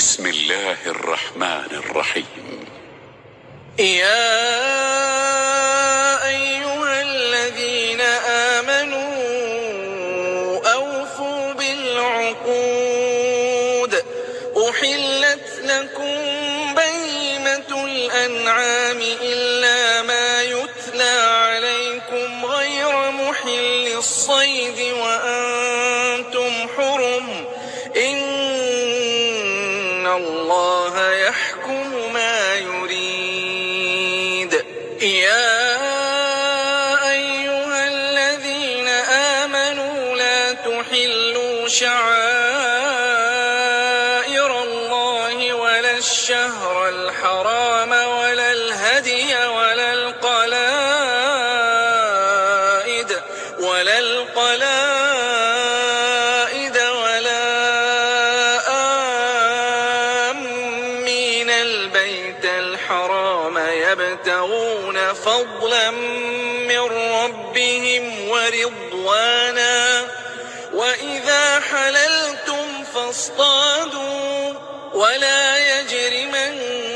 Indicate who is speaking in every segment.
Speaker 1: بسم الله الرحمن الرحيم.
Speaker 2: يا أيها الذين آمنوا أوفوا بالعقود. أحلت لكم بهيمة الأنعام إلا ما يتلى عليكم غير محل الصيد وأنتم حرم. إن الله يحكم ما يريد. يا أيها الذين آمنوا لا تحلوا شعائر الله ولا الشهر الحرام ولا الهدي ولا القلائد ولا آمين البيت الحرام يبتغون فضلا من ربهم ورضوانا. وإذا حللتم فاصطادوا ولا يجرمنكم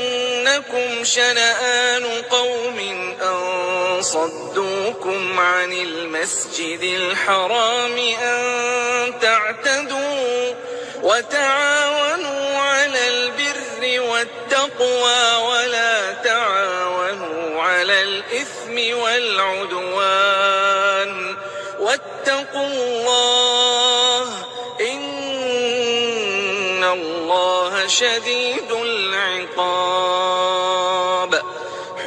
Speaker 2: شنآن قوم أن صدوكم عن المسجد الحرام أن تعتدوا. وتعاونوا على البر والتقوى ولا تعاونوا على الإثم والعدوان. واتقوا الله إن الله شديد العقاب.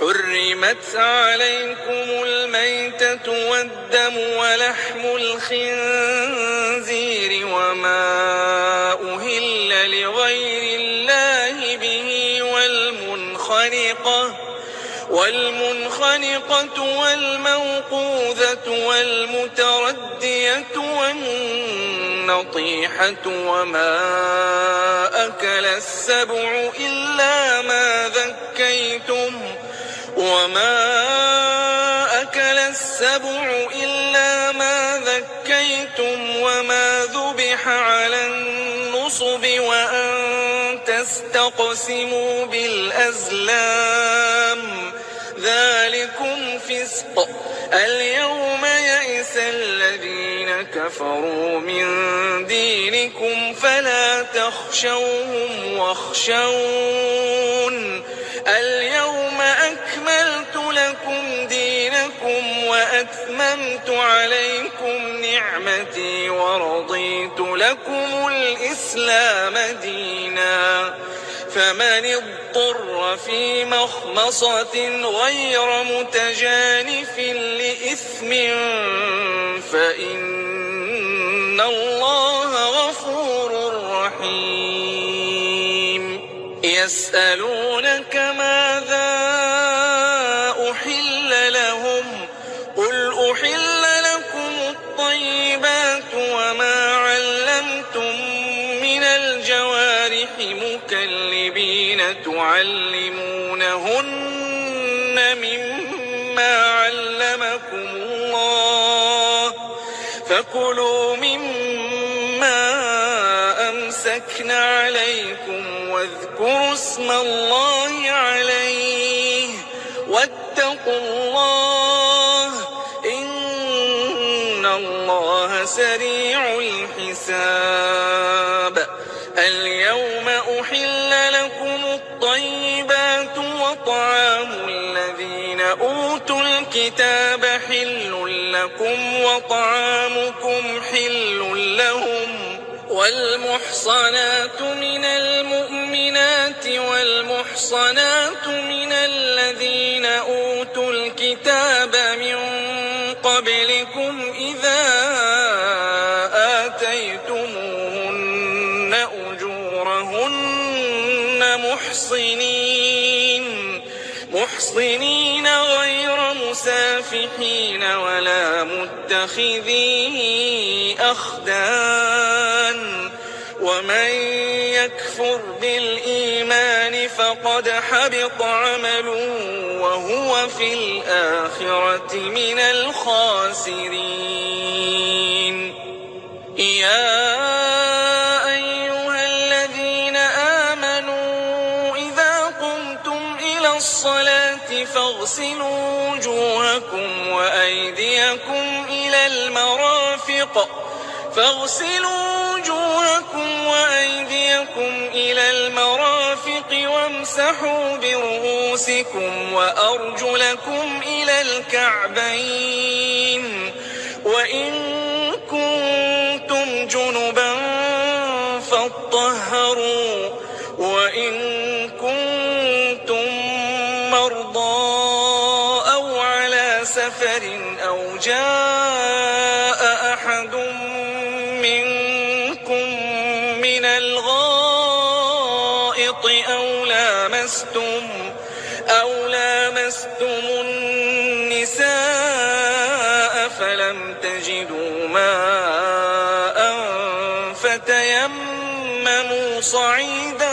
Speaker 2: حرمت عليكم الميتة والدم ولحم الخنزير وما أهل لغير الله به والمنخنقة والموقوذة والمتردية والنطيحة وما أكل السبع إلا ما ذكيتم وما ذبح على النصب وأن تستقسموا بالأزلام ذلكم فسق. اليوم يئس الذين كفروا من دينكم فلا تخشوهم واخشون. اليوم أكملت لكم دينكم وأتممت عليكم نعمتي ورضيت لكم الإسلام دينا. فمن اضطر في مخمصة غير متجانف لإثم فإن الله غفور رحيم. يسألونك ماذا أحل لهم قل أحل لكم الطيبات وما علمتم من الجوارح مكلبين تعلمونهن مما علمكم الله فكلوا مما أمسكن عليكم واذكروا اسم الله عليه واتقوا الله إن الله سريع الحساب. اليوم أحل لكم الطيبات وطعام الذين أوتوا الكتاب حل لكم وطعامكم حل لهم. والمحصنات من المؤمنات والمحصنات من الذين أوتوا الكتاب من قبلكم إذا آتيتموهن أجورهن محصنين غير مسافحين ولا متخذي أخدان. ومن يكفر بالإيمان فقد حبط عمله وهو في الآخرة من الخاسرين. يا أيها الذين آمنوا الصلاة فاغسلوا وجوهكم وأيديكم إلى المرافق وامسحوا برؤوسكم وأرجلكم إلى الكعبين وإن كنتم جنبا فاطهروا وإن كنتم مرضى أو على سفر أو جاء أحد منكم من الغائط أو لامستم النساء فلم تجدوا ماء فتيمموا صعيدا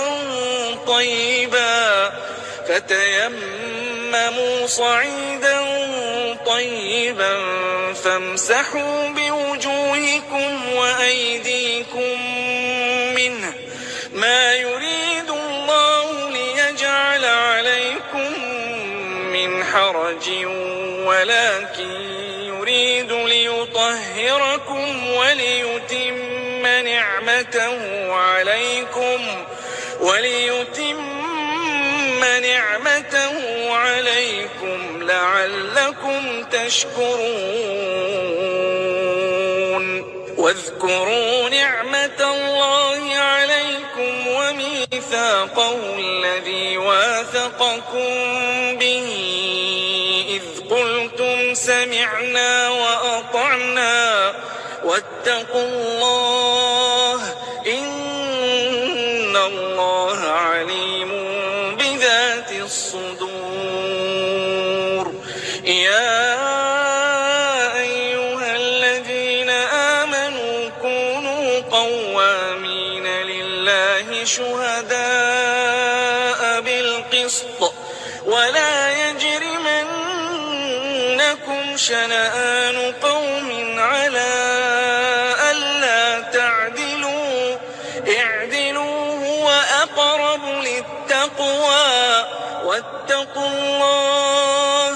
Speaker 2: طيبا فامسحوا بوجوهكم وأيديكم منه ما يريد الله ليجعل عليكم من حرج ولكن يريد ليطهركم وليتم نعمته عليكم لعلكم تشكرون واذكروا نعمة الله عليكم وميثاقه الذي واثقكم به إذ قلتم سمعنا وأطعنا واتقوا الله إن الله عليم بذات الصدور يا أيها الذين آمنوا كونوا قوامين لله شهداء بالقسط ولا يجرمنكم شنآن قوم على ألا تعدلوا اعدلوا هو أقرب للتقوى واتقوا الله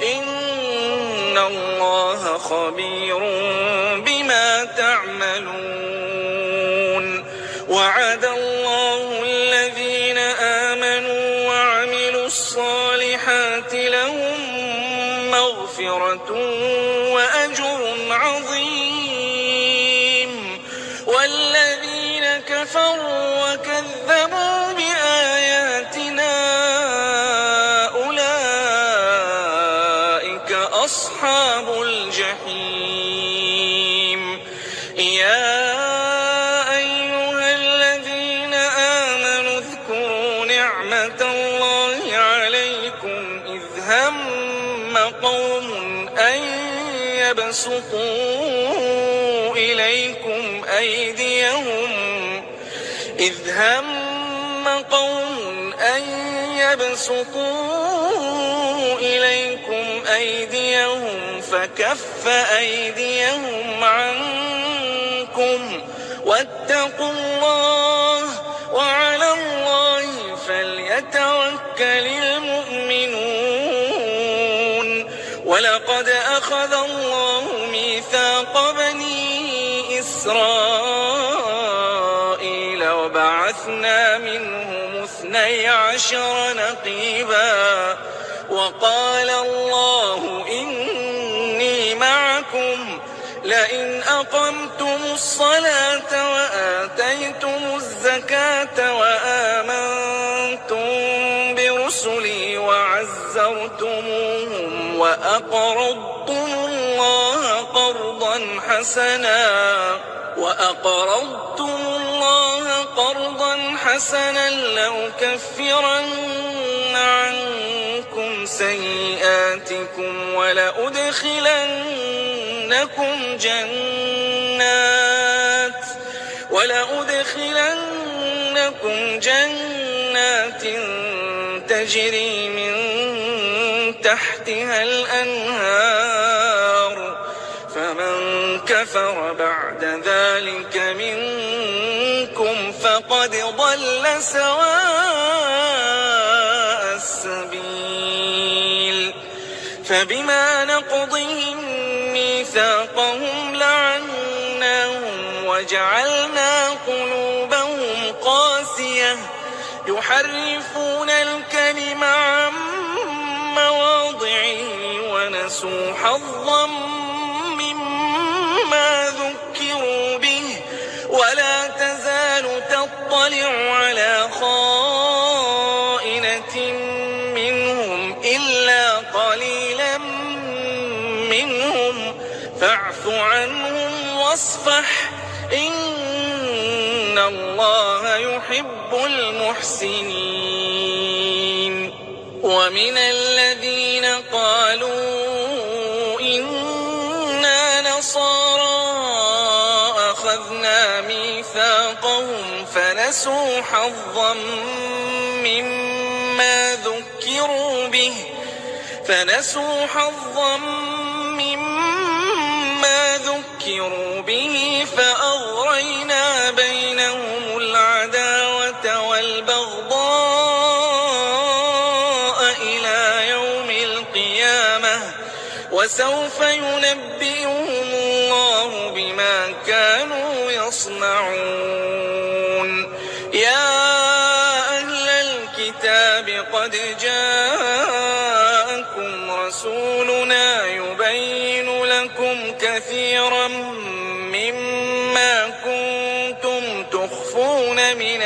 Speaker 2: إن الله خبير بما تعملون وعد الله الذين آمنوا وعملوا الصالحات لهم مغفرة وأجر عظيم والذين كفروا وكذبوا بآياتنا أولئك أصحاب الجحيم يا أيها الذين آمنوا اذكروا نعمة الله عليكم إذ هم قوم أن يبسطوا إليكم أيديهم فكف أيديهم عنكم واتقوا الله وعلى الله فليتوكل المؤمنون ولقد أخذ الله ميثاق بني إسرائيل وبعثنا منهم 12 نقيبا وقال الله إني معكم لئن أقمتم الصلاة وآتيتم الزكاة وآمنتم برسلي وعزرتموهم وأقرضتم الله قرضا حسنا لأكفرن عنكم سيئاتكم ولأدخلنكم جنات تجري من تحتها الأنهار فمن كفر بعد ذلك منكم فقد ضل سواء السبيل فبما نقضهم ميثاقهم لعناهم وجعلنا قلوبهم قاسية يحرفون الكلم عن مواضعه ونسوا حظا مما ذكروا به ولا تزال تطلع على خائنة منهم إلا قليلا منهم فاعف عنهم واصفح إن الله يحب المحسنين. ومن الذين قالوا إنا نصارى أخذنا ميثاقهم فنسوا حظا مما ذكروا به فأغرينا بينهم العداوة والبغضاء إلى يوم القيامة وسوف ينبئهم الله بما كانوا يصنعون. يا أهل الكتاب قد جاءكم رسولنا يبين لكم كثيرا مما كنتم تخفون من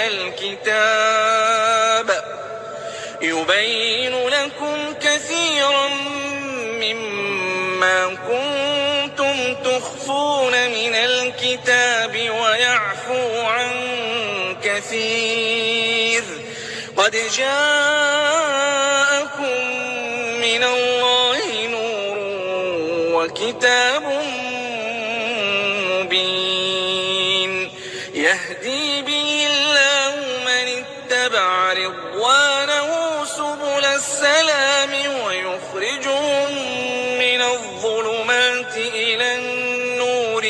Speaker 2: الكتاب ويعفو عن كثير. قد جاءكم من الله نور وكتاب مبين يهدي به الله من اتبع رضوانه سبل السلام ويخرجهم من الظلمات إلى النور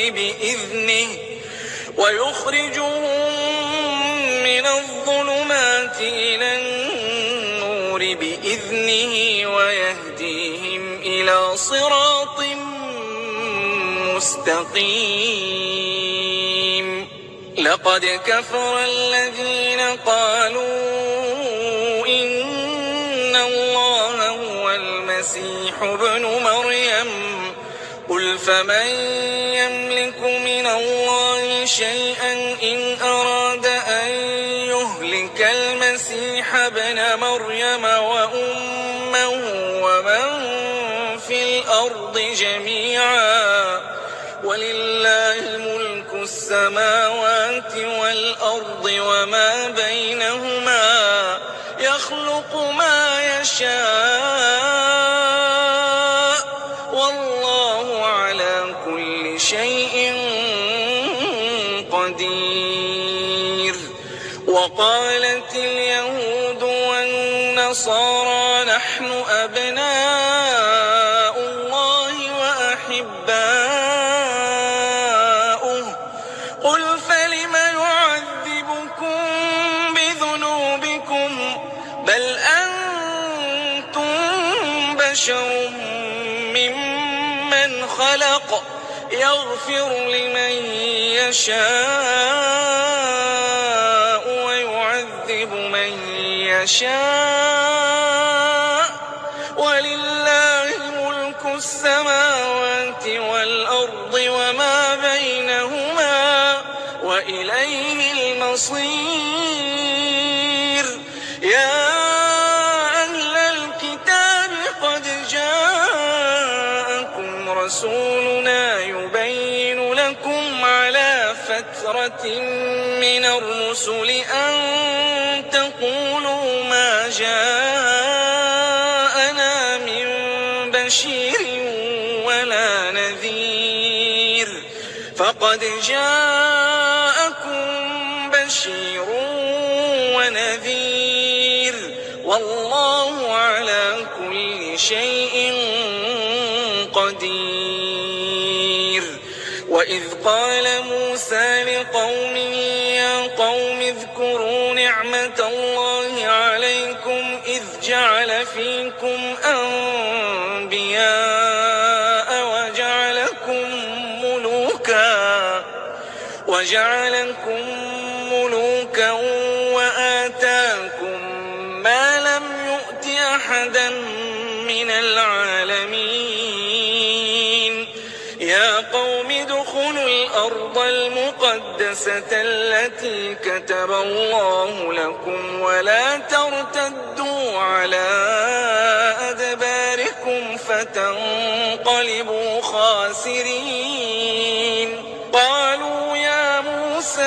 Speaker 2: بإذنه ويهديهم إلى صراط مستقيم. لقد كفر الذين قالوا إن الله هو المسيح ابن مريم قل فمن يملك من الله شيئا إن أراد أن يهلك المسيح ابن مريم وأمه ومن في الأرض جميعا ولله ملك السماوات والأرض وما بينهما يخلق ما يشاء والله على كل شيء قدير. وقالت اليهود والنصارى نحن أبناء الله وأحباؤه قل فلم يعذبكم بذنوبكم بل أنتم بشر ممن خلق يغفر لمن يشاء ويعذب من يشاء ولله ملك السماوات والأرض وما بينهما وإليه المصير. يا أهل الكتاب قد جاءكم رسولنا يبين لكم على فترة من الرسل أن تقولوا ما جاءنا من بشير ولا نذير فقد جاءكم بشير ونذير والله على كل شيء قدير. وإذ قال موسى لقومه يا قوم اذكروا نعمة الله عليكم إذ جعل فيكم أنبياء وجعلكم ملوكا وآتاكم ما لم يؤت أحدا من العالمين يا قوم ادخلوا الأرض المقدسة التي كتب الله لكم ولا ترتدوا على أدباركم فتنقلبوا خاسرين قالوا يا موسى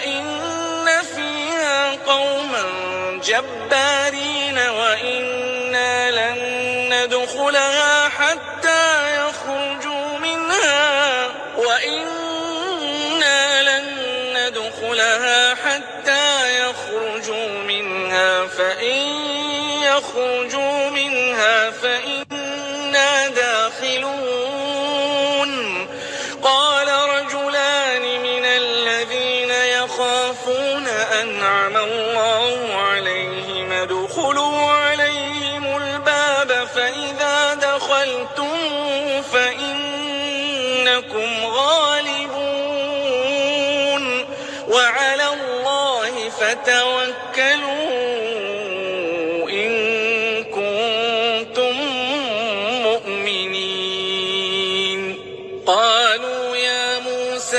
Speaker 2: إن فيها قوما جبارين وإنا لن ندخلها حتى يخرجوا منها فإن يخرجوا منها فإنا داخلون قال رجلان من الذين يخافون أنعم الله عليهم ادخلوا عليهم الباب فإذا دخلتم فإنكم غالبون وعلى الله فتوكلوا إن كنتم مؤمنين قالوا يا موسى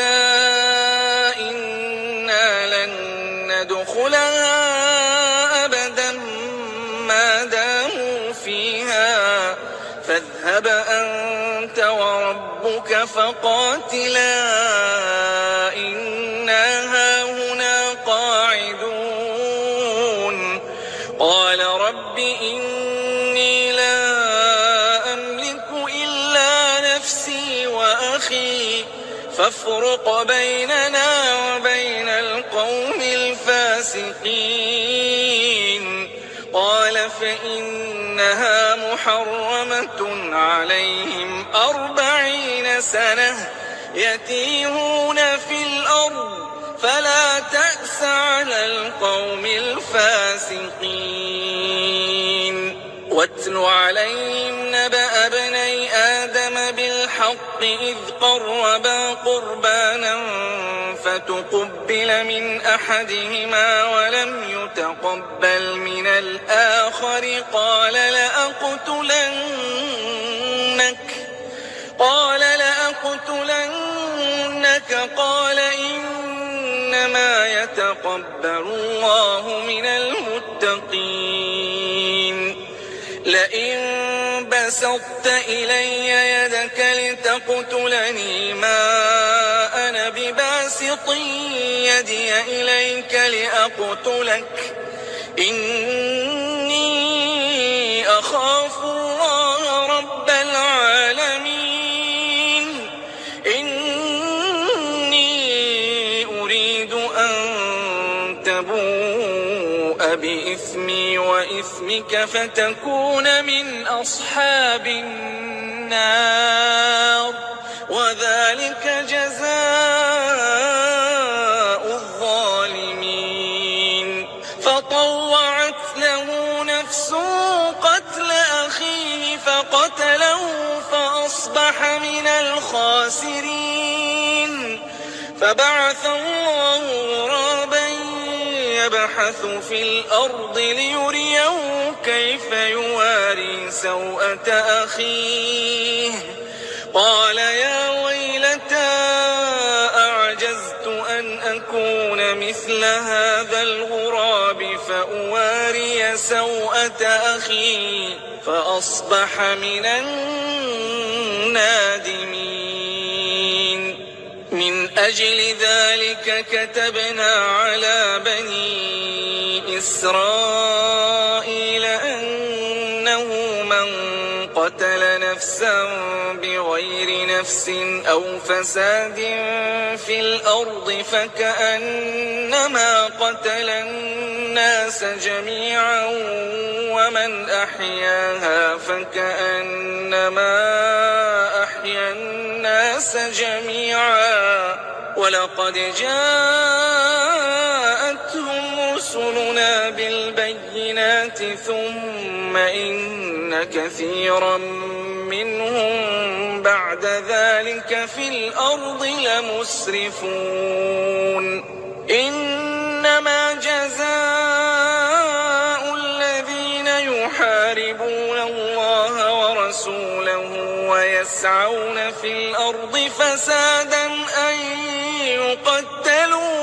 Speaker 2: إنا لن ندخلها أبدا ما داموا فيها فاذهب أنت وربك فقاتلا إنا هاهنا قاعدون قال رب إني لا أملك إلا نفسي وأخي فافرق بيننا وبين القوم الفاسقين قال فإنها محرمة عليهم 40 سنة يتيهون في الأرض فلا تأس على القوم الفاسقين واتل عليهم نبأ ابني آدم بالحق إذ قربا قربانا فتقبل من أحدهما ولم يتقبل من الآخر قال لأقتلنك قال إنما يتقبل الله من المتقين لئن بسطت إلي يدك لتقتلني ما أنا بباسط يدي إليك لأقتلك إني أخاف الله رب العالمين إني أريد أن تبوء بإثمي وإثمك فتكون من أصحاب النار وذلك جزاء الظالمين فطوعت له نفسه قتل أخيه فقتله فأصبح من الخاسرين فبعث الله غرابا يبحث في الأرض ليريه كيف يواري سوءة أخيه قال يا ويلتى أعجزت أن أكون مثل هذا الغراب فأواري سوءة أخي فأصبح من النادمين من أجل ذلك كتبنا على بني إسرائيل أنه من قتل نفسا بغير نفس أو فساد في الأرض فكأنما قتل الناس جميعا ومن أحياها فكأنما أحيا الناس جميعا ولقد جاءتهم رسلنا بالبينات ثم إن كثيرا منهم بعد ذلك في الأرض لمسرفون إنما جزاء الذين يحاربون الله ورسوله ويسعون في الأرض فسادا أن يقتلوا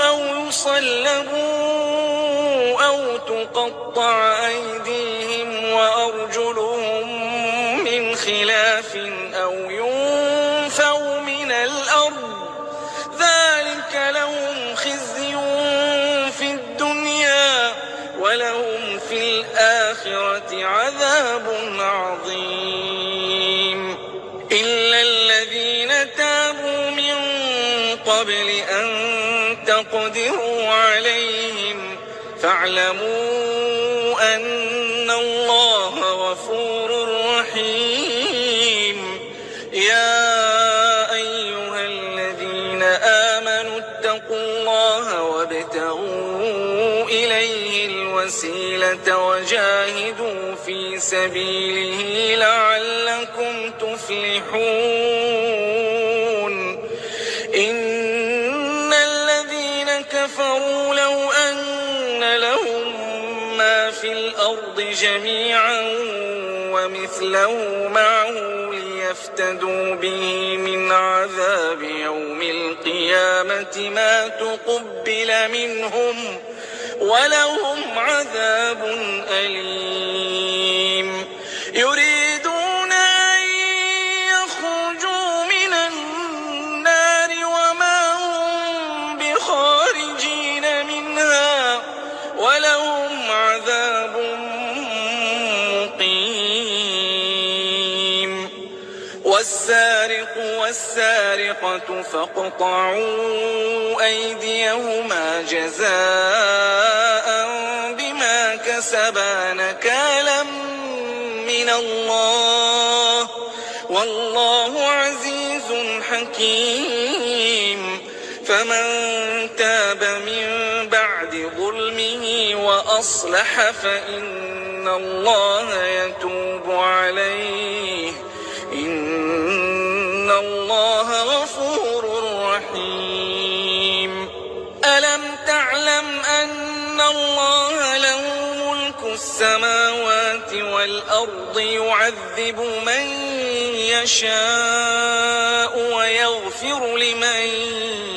Speaker 2: أو يصلبوا أو تقطع أيديهم وأرجلهم من خلاف أو ينفوا من الأرض ذلك لهم خزي في الدنيا ولهم في الآخرة عذاب عظيم إلا الذين تابوا من قبل أن تقدروا عليهم فاعلموا أن الله غفور رحيم يا أيها الذين آمنوا اتقوا الله وابتغوا إليه الوسيلة وجاهدوا في سبيله لعلكم تفلحون إن الذين كفروا لو أن لهم ما في الأرض جميعا ومثله معه ليفتدوا به من عذاب يوم القيامة ما تقبل منهم ولهم عذاب أليم يريدون أن يخرجوا من النار وما هم بخارجين منها ولهم عذاب مقيم والسارق والسارقة فاقطعوا أيديهما جزاء بما كسبا نكالا من الله والله عزيز حكيم فمن تاب من بعد ظلمه وأصلح فإن الله يتوب عليه إن الله غفور رحيم ألم تعلم أن الله له ملك السماوات والأرض يعذب من يشاء ويغفر لمن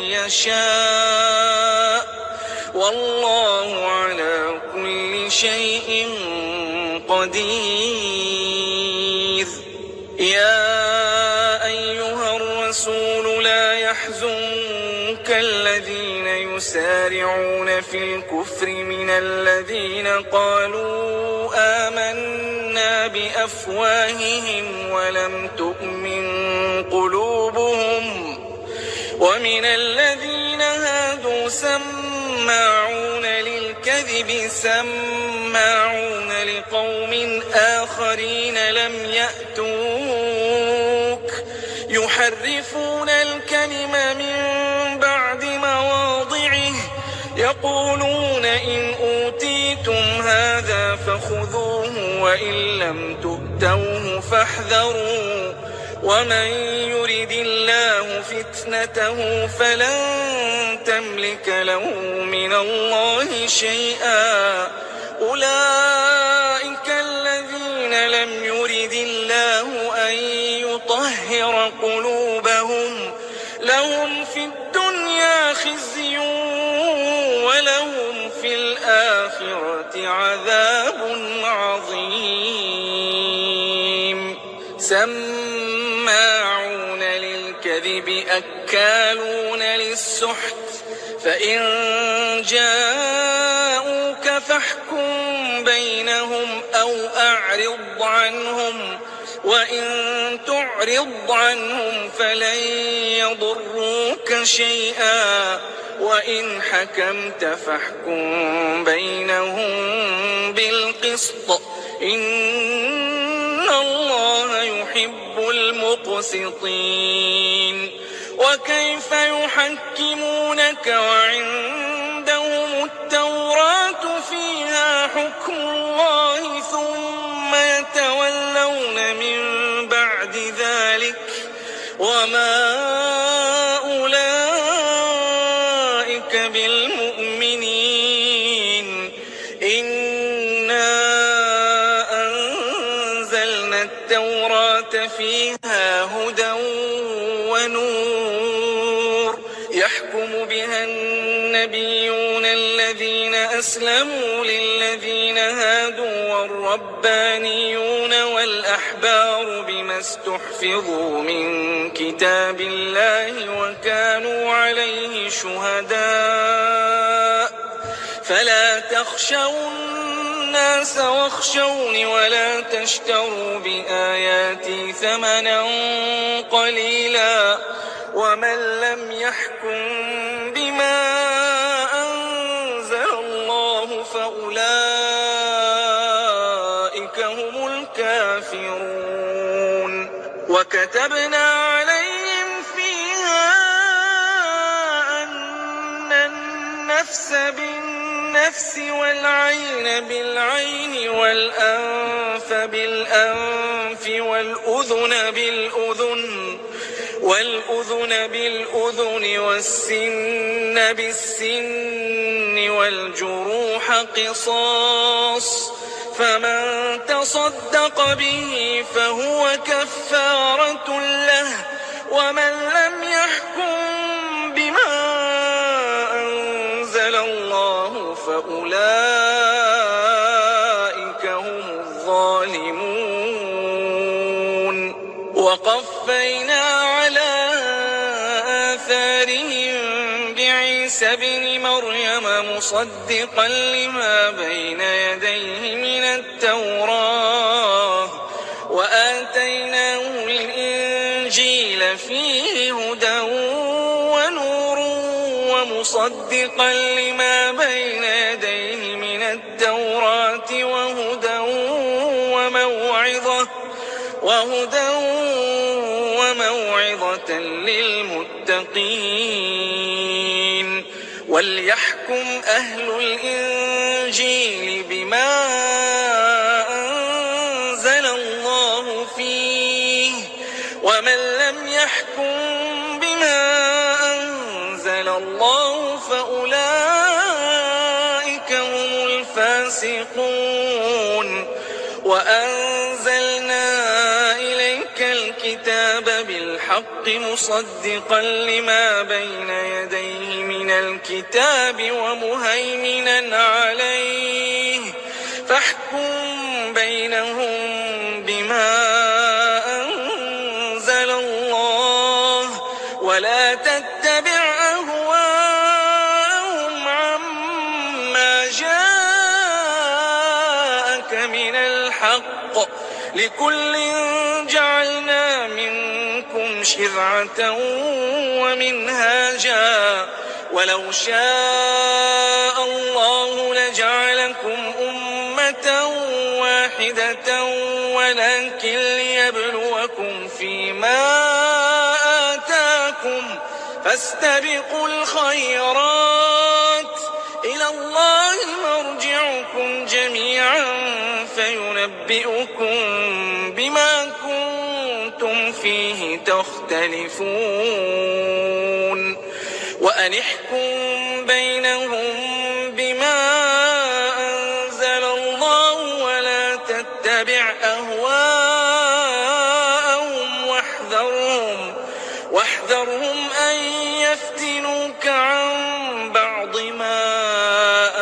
Speaker 2: يشاء والله على كل شيء قدير يا أيها الرسول لا يحزنك الذين يسارعون في الكفر من الذين قالوا آمنا بأفواههم ولم تؤمن قلوبهم ومن الذين هادوا سماعون للكذب سماعون لقوم آخرين لم يأتوك يحرفون الكلم من بعد مواضعه يقولون إن أوتيتم هذا فخذوه وإن لم تؤتوه فاحذروا ومن يرد الله فتنته فلن تملك له من الله شيئا أولئك الذين لم يرد الله أن يطهر قلوبهم لهم في الدنيا خزي ولهم في الآخرة عذاب عظيم سماعون للكذب أكالون للسحت فإن جاءوك فاحكم بينهم أو أعرض عنهم وإن تعرض عنهم فلن يضروك شيئا وإن حكمت فاحكم بينهم بالقسط إن الله يحب المقسطين وكيف يحكمونك يسألونك وعندهم التوراة فيها حكم الله ثم يتولون من بعد ذلك وما أولئك بالمؤمنين إنا أنزلنا التوراة فيها هدى ونور يحكم بها النبيون الذين أسلموا للذين هادوا والربانيون والأحبار بما استحفظوا من كتاب الله وكانوا عليه شهداء فلا تخشوا الناس واخشوني ولا تشتروا بآياتي ثمنا قليلا ومن لم يحكم بما أنزل الله فأولئك هم الكافرون وكتبنا عليهم فيها أن النفس بالنفس والعين بالعين والأنف بالأنف والأذن بالأذن والسن بالسن والجروح قصاص فمن تصدق به فهو كفارة له ومن لم يحكم بما أنزل الله فأولئك هم الظالمون وقفينا على آثارهم بعيسى ابن مريم مصدقا لما بين يديه من التوراة وآتيناه الإنجيل فيه هدى ونور ومصدقا لما بين يديه من التوراة وهدى وموعظة للمتقين وليحكم أهل الإنجيل بما أنزل الله فيه ومن لم يحكم بما أنزل الله فأولئك هم الفاسقون وأنزلنا إليك الكتاب بالحق مصدقا لما بين يديه من الكتاب ومهيمنا عليه فاحكم بينهم بما أنزل الله ولا تتبع أهواءهم عما جاءك من الحق لكل جعلنا منكم شرعة ومنهاجا ولو شاء الله لجعلكم أمة واحدة ولكن ليبلوكم فيما آتاكم فاستبقوا الخيرات إلى الله مرجعكم جميعا فينبئكم بما كنتم فيه تختلفون وأن احكم بينهم بما أنزل الله ولا تتبع أهواءهم واحذرهم أن يفتنوك عن بعض ما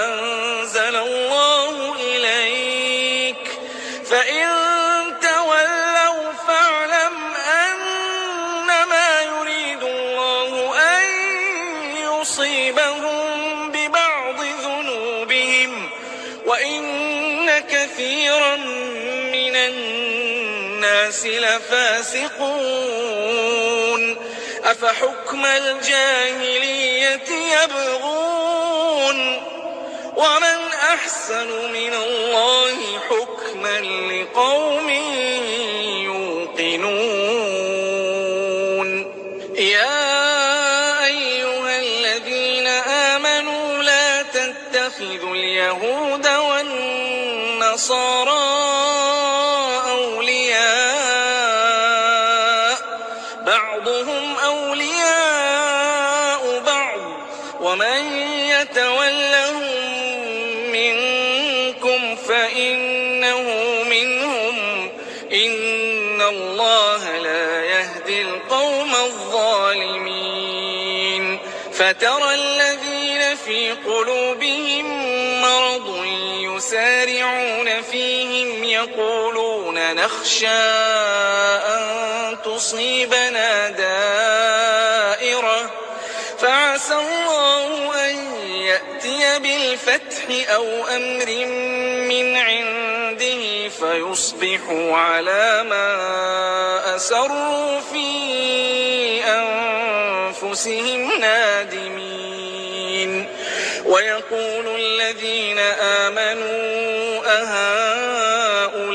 Speaker 2: أنزل الله إليك فإن تولوا فاعلم أنما يريد الله أن يصيبهم ببعض ذنوبهم وإن كثيرا من الناس لفاسقون أفحكم الجاهلية يبغون ومن أحسن من الله حكما لقوم يوقنون يا أيها الذين تتخذوا اليهود والنصارى أولياء بعضهم أولياء بعض ومن يتولهم منكم فإنه منهم إن الله لا يهدي القوم الظالمين فترى الذين في قلوبهم مرض يسارعون فيهم يقولون نخشى أن تصيبنا دائرة فعسى الله أن يأتي بالفتح أو أمر من عنده فيصبحوا على ما أسروا في أنفسهم نادمين ويقول الذين آمنوا أهؤلاء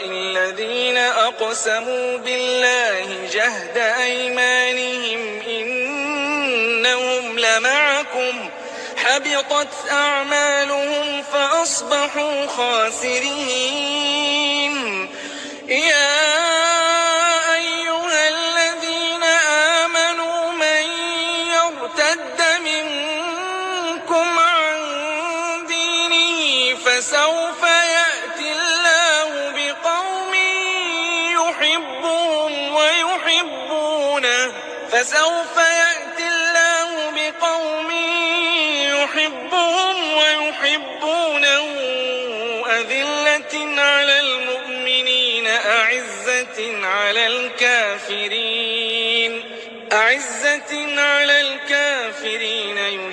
Speaker 2: الذين أقسموا بالله جهد أيمانهم إنهم لمعكم حبطت أعمالهم فأصبحوا خاسرين يا أيها الذين آمنوا من يرتد منكم عن دينه فسوف يأتي الله بقوم يحبهم ويحبونه أذلة على المؤمنين أعزة على الكافرين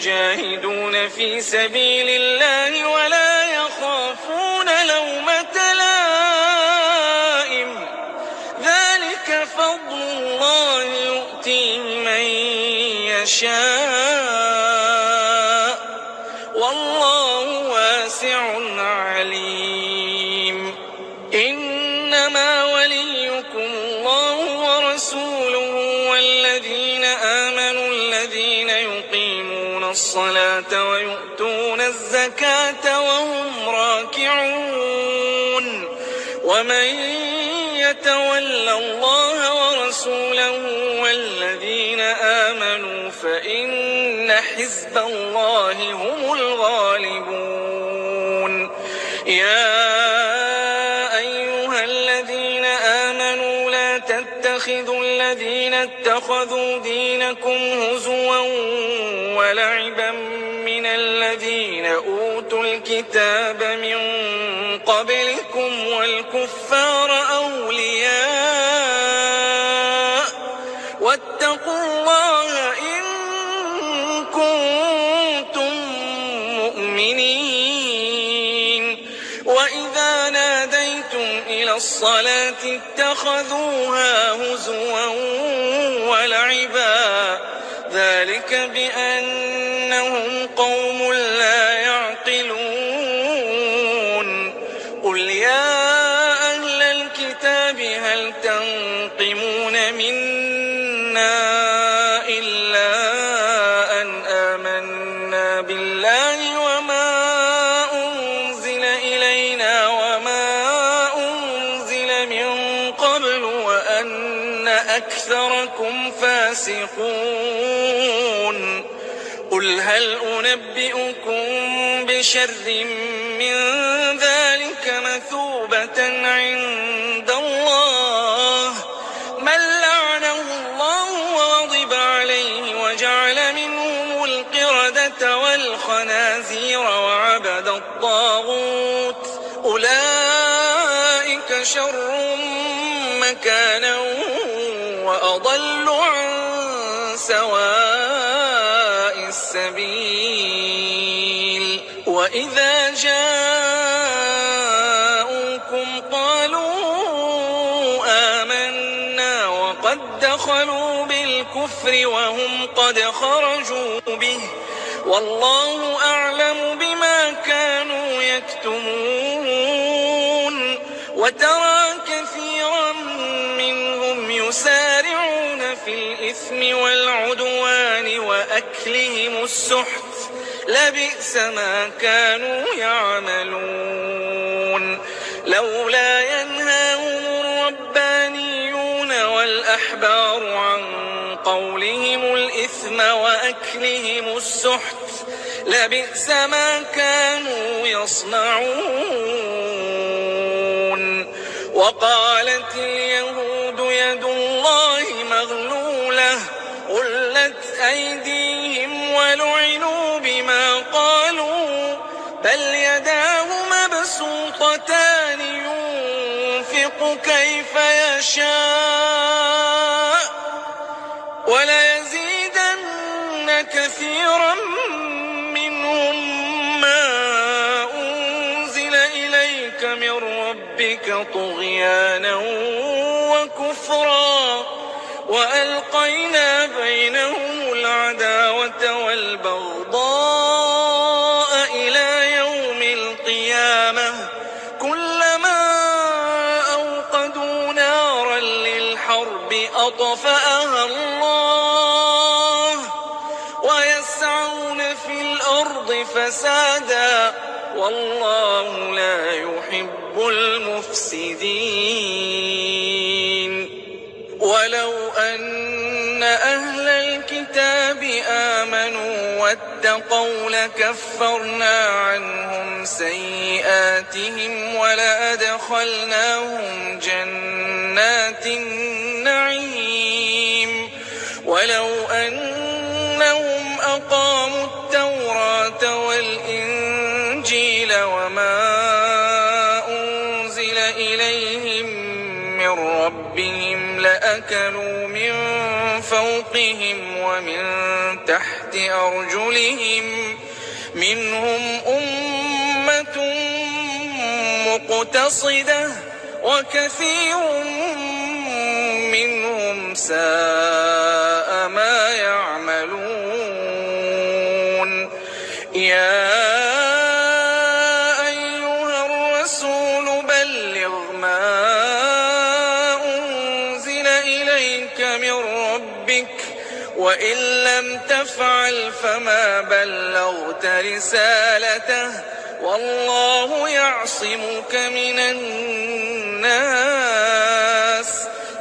Speaker 2: يجاهدون في سبيل الله ولا يخافون لومة لائم ذلك فضل الله يؤتيه من يشاء والله واسع عليم إنما وليكم الله ورسوله والذين آمنوا الذين يقيمون الصلاة ويؤتون الزكاة وهم راكعون ومن يتول الله ورسوله والذين آمنوا فإن حزب الله هم الغالبون يا أيها الذين آمنوا لا تتخذوا الذين اتخذوا دينكم هزوا ولعبا من الذين أوتوا الكتاب من قبلكم والكفار أولياء واتقوا الله إن كنتم مؤمنين وإذا ناديتم إلى الصلاة اتخذوها هزوا ولعبا ذلك بأنهم قوم لا يعقلون قل يا أهل الكتاب هل تنقمون منا إلا أن آمنا بالله وما أنزل إلينا وما أنزل من قبل وأن أكثركم فاسقون قل هل أنبئكم بشر من ذلك مثوبة عند الله من لعنه الله وغضب عليه وجعل منهم القردة والخنازير وعبد الطاغوت أولئك شر مكانا وأضل عن سواء السبيل وإذا جاءوكم قالوا آمنا وقد دخلوا بالكفر وهم قد خرجوا به والله أعلم بما كانوا يكتمون وترى كثيرا منهم يسارعون في الإثم والعدوان وأكلهم السحت لبئس ما كانوا يعملون لولا ينهاهم الربانيون والأحبار عن قولهم الإثم وأكلهم السحت لبئس ما كانوا يصنعون وقالت اليهود يد الله مغلولة غلت أيديهم ولعنوا بما قالوا بل يداه مبسوطتان ينفق كيف يشاء وليزيدن كثيرا منهم ما أنزل إليك من ربك طغيانا وكفرا وألقينا بينهم العداوة والبغضاء إلى يوم القيامة كلما أوقدوا نارا للحرب أطفأها الله ويسعون في الأرض فسادا والله لا يحب المفسدين ولو أن أهل الكتاب آمنوا واتقوا لكفرنا عنهم سيئاتهم ولأدخلناهم جنات النعيم ولو أنهم أقاموا التوراة والإنجيل وما أنزل إليهم من ربهم لأكلوا من فوقهم ومن تحت أرجلهم منهم أمة مقتصدة وكثير منهم ساء ما يعملون يا أيها الرسول بلغ ما أنزل إليك من ربك وإن لم تفعل فما بلغت رسالته والله يعصمك من الناس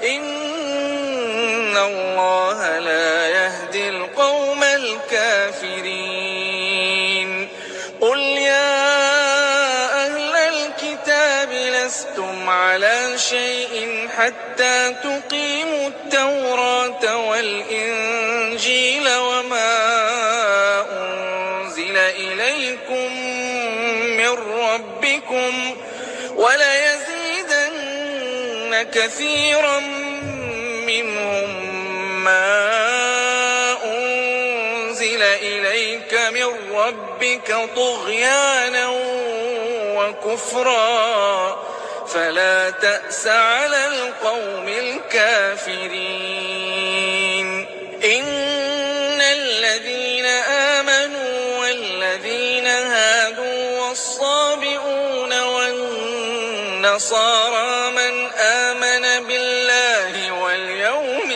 Speaker 2: إن الله لا يهدي القوم الكافرين قل يا أهل الكتاب لستم على شيء حتى تقيموا التوراة والإنجيل وما أنزل إليكم من ربكم وليزيدن كثيرا منهم ما أنزل إليك من ربك طغيانا وكفرا فلا تأس على القوم الكافرين إن الذين آمنوا والذين هادوا والصابئون والنصارى من آمن بالله واليوم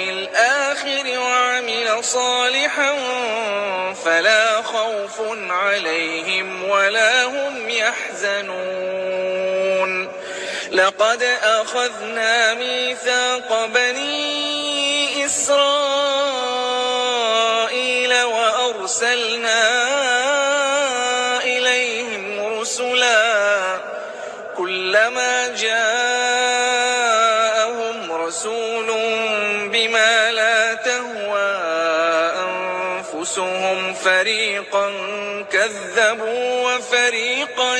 Speaker 2: الآخر وعمل صالحا فلا خوف عليهم ولا هم يحزنون لقد أخذنا ميثاق بني إسرائيل وأرسلنا إليهم رسلا كلما جاءهم رسول بما لا تهوى أنفسهم فريقا كذبوا وفريقا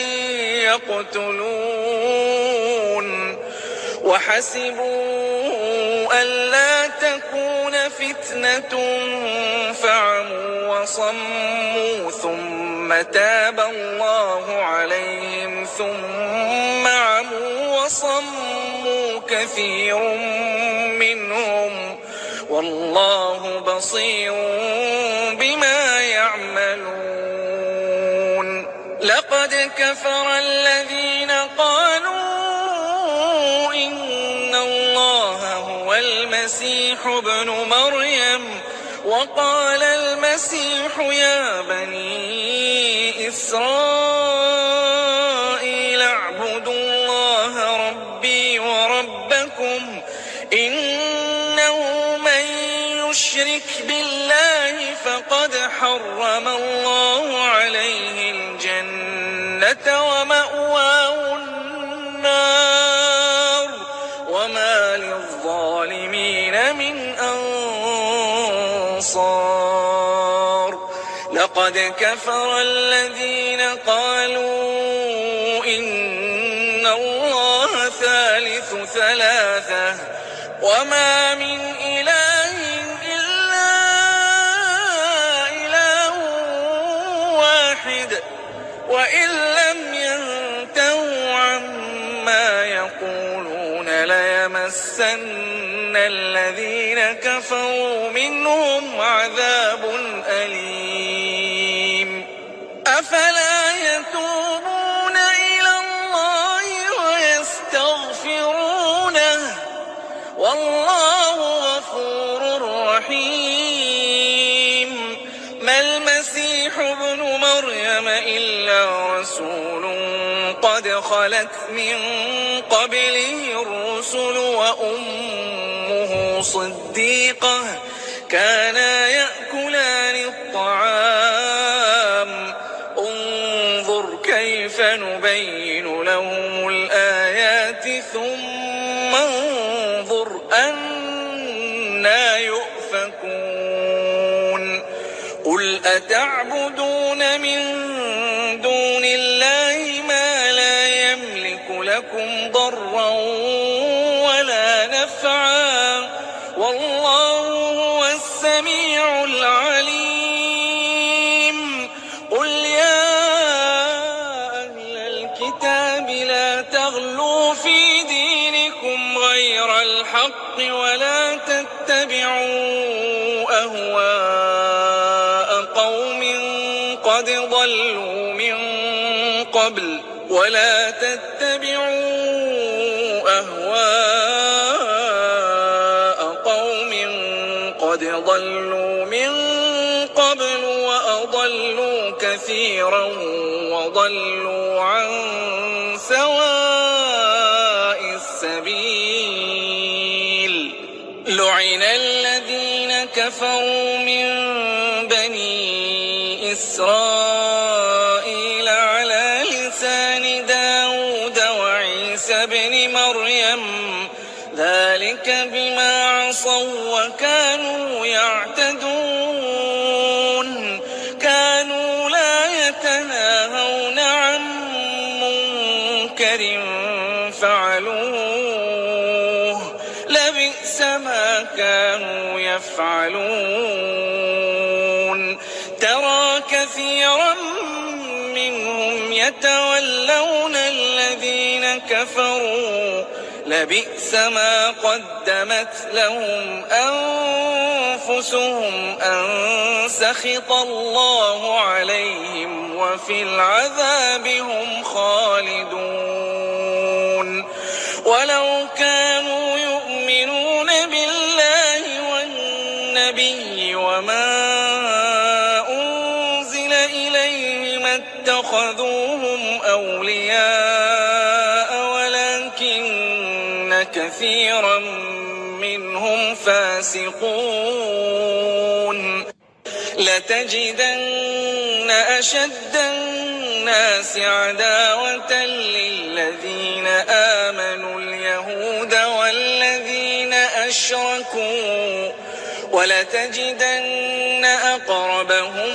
Speaker 2: يقتلون وحسبوا ألا تكون فتنة فعموا وصموا ثم تاب الله عليهم ثم عموا وصموا كثير منهم والله بصير بما يعملون لقد كفر الذين قالوا إن الله هو وقال المسيح يا بني إسرائيل اعبدوا الله ربي وربكم إنه من يشرك بالله فقد حرم الله عليه الجنة ومأواه النار وما للظالمين من أنصار. لقد كفر الذين قالوا إن الله ثالث ثلاثة وما من إله إلا إله واحد وإن لم ينتهوا عما يقولون ليمسن الذين كفروا منهم عذاب أليم. أفلا يتوبون إلى الله ويستغفرونه والله غفور رحيم. ما المسيح ابن مريم إلا رسول قد خلت من قبله الرسل وأمه صديقة كانا يأكلان الطعام انظر كيف نبين لهم الآيات ثم انظر أنى يؤفكون. قل أتعبدون من دون الله ما لا يملك لكم ضرا ولا نفعا والله هو السميع العليم. قل يا أهل الكتاب لا تغلوا في دينكم غير الحق ولا تتبعوا أهواء قوم قد ضلوا من قبل وأضلوا كثيرا وضلوا عن سواء السبيل. لعن الذين كفروا من بني إسرائيل على لسان داود وعيسى بن مريم ذلك بما عصوا وكانوا يعتدون. كانوا لا يتناهون عن منكر فعلوه لبئس ما كانوا يفعلون. ترى كثيرا منهم يتولون الذين كفروا لبئس ما قدمت لهم أنفسهم أن سخط الله عليهم وفي العذاب هم خالدون. ولو كانوا يؤمنون بالله والنبي وما أنزل إليه ما اتخذوهم أولياء ولكن كثيرا منهم فاسقون. لتجدن أشد الناس عداوة للذين آمنوا اليهود والذين أشركوا ولتجدن أقربهم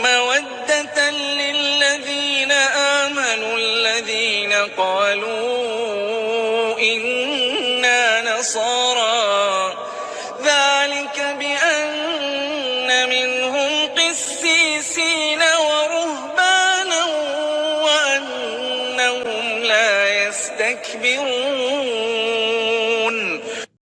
Speaker 2: مودة للذين آمنوا الذين قالوا إنا نصارى ذلك بأن منهم قسيسين ورهبانا وأنهم لا يستكبرون.